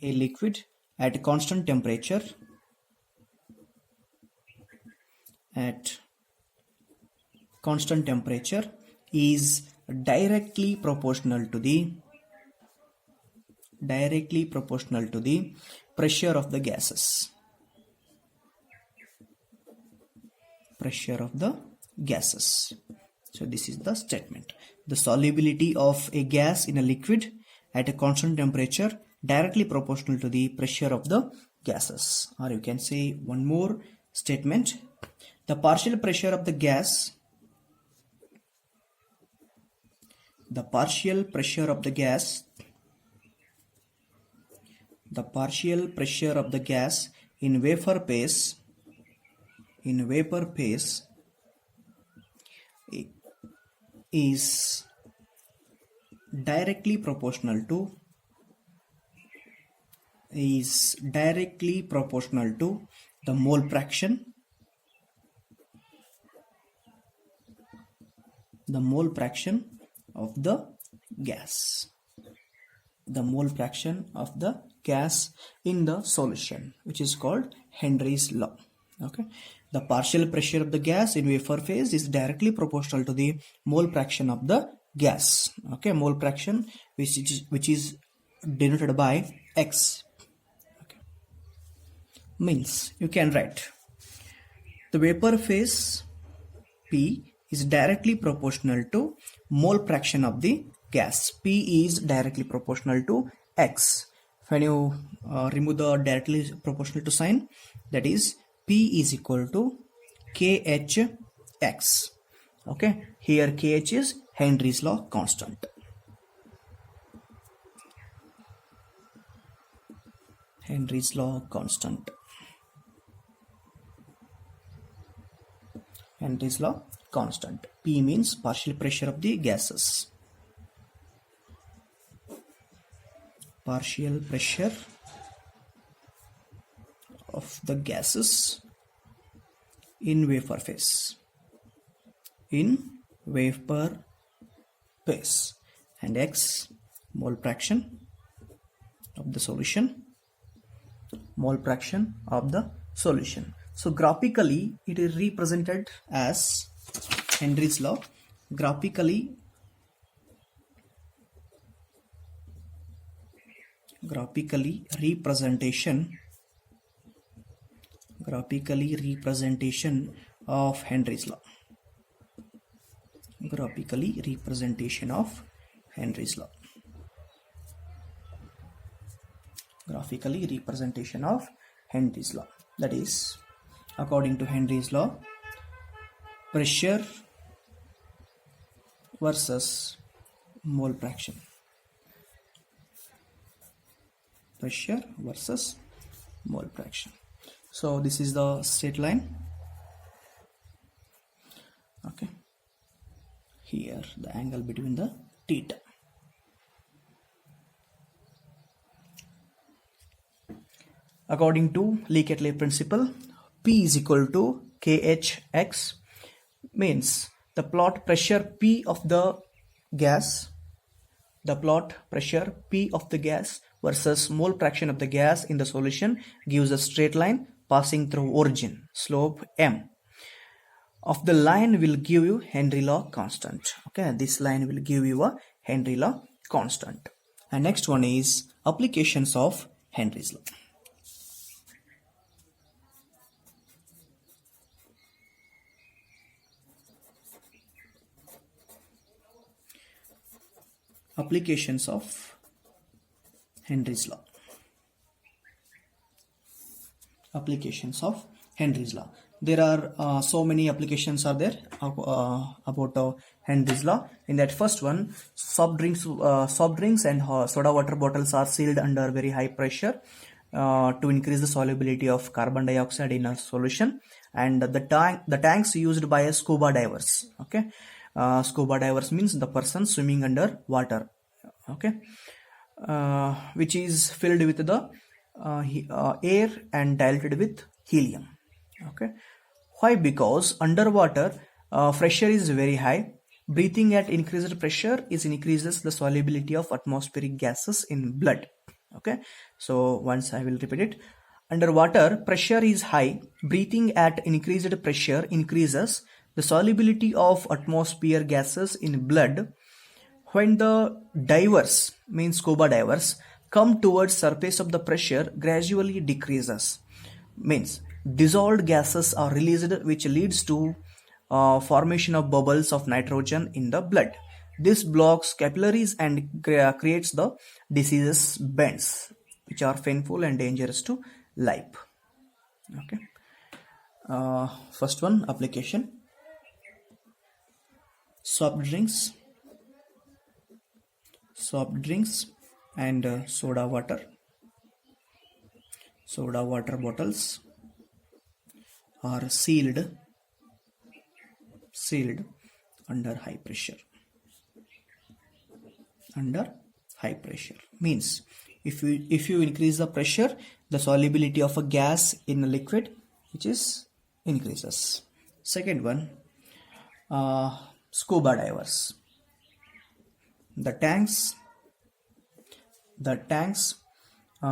a liquid at constant temperature is directly proportional to the pressure of the gases. So this is the statement. The solubility of a gas in a liquid at a constant temperature directly proportional to the pressure of the gases. Or you can say one more statement. The partial pressure of the gas in vapor phase is directly proportional to the mole fraction of the gas. In the solution, which is called Henry's law. Okay, the partial pressure of the gas in vapor phase is directly proportional to the mole fraction of the gas. Okay, mole fraction which is denoted by X. Okay. Means you can write the vapor phase P is directly proportional to mole fraction of the gas. P is directly proportional to X. When you remove the directly proportional to sign, that is P is equal to KHX. Okay, here KH is Henry's law constant. P means partial pressure of the gases. In vapor phase. And X, mole fraction of the solution. So graphically it is represented as Henry's law. Graphically representation of Henry's law. That is, according to Henry's law, pressure versus mole fraction. So this is the straight line. Okay, here the angle between the theta. According to Le principle, P is equal to KHX, means the plot pressure P of the gas versus mole fraction of the gas in the solution gives a straight line passing through origin, slope m. Of the line will give you Henry law constant. Okay, this line will give you a Henry law constant. And next one is applications of Henry's law. Applications of Henry's law. There are so many applications are there about Henry's law. In that first one, soft drinks and soda water bottles are sealed under very high pressure to increase the solubility of carbon dioxide in a solution, and the tanks used by scuba divers. Okay, scuba divers means the person swimming under water. Okay, which is filled with the air and diluted with helium. Okay, why? Because underwater pressure is very high. Breathing at increased pressure increases the solubility of atmospheric gases in blood. Okay, So once I will repeat it. Underwater, pressure is high. Breathing at increased pressure increases the solubility of atmosphere gases in blood. When the divers, means scuba divers, come towards surface of the pressure gradually decreases. Means dissolved gases are released, which leads to formation of bubbles of nitrogen in the blood. This blocks capillaries and creates the diseases bends, which are painful and dangerous to life. Okay. First one, application. Soft drinks and soda water bottles are sealed under high pressure. Means if you increase the pressure, the solubility of a gas in a liquid which is increases. Second one, scuba divers. The tanks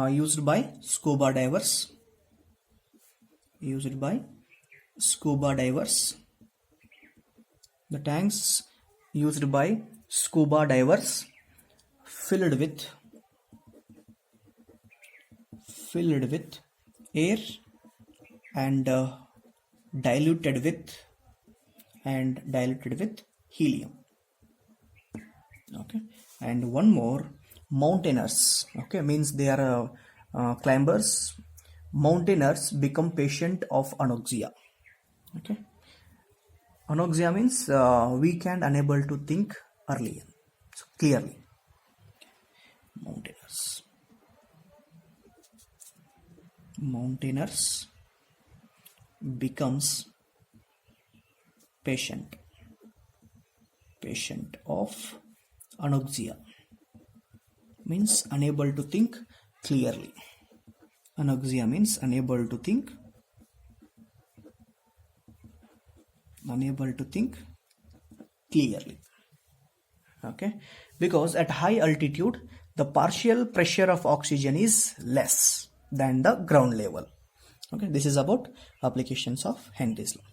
used by scuba divers the tanks used by scuba divers filled with air and diluted with helium. Okay. And one more, mountaineers. Okay, means they are climbers. Mountaineers become patient of anoxia. Okay, anoxia means weak and unable to think early, so clearly. Mountaineers becomes patient of anoxia, means unable to think clearly. Anoxia means unable to think clearly. Okay, because at high altitude the partial pressure of oxygen is less than the ground level. Okay, this is about applications of Henry's law.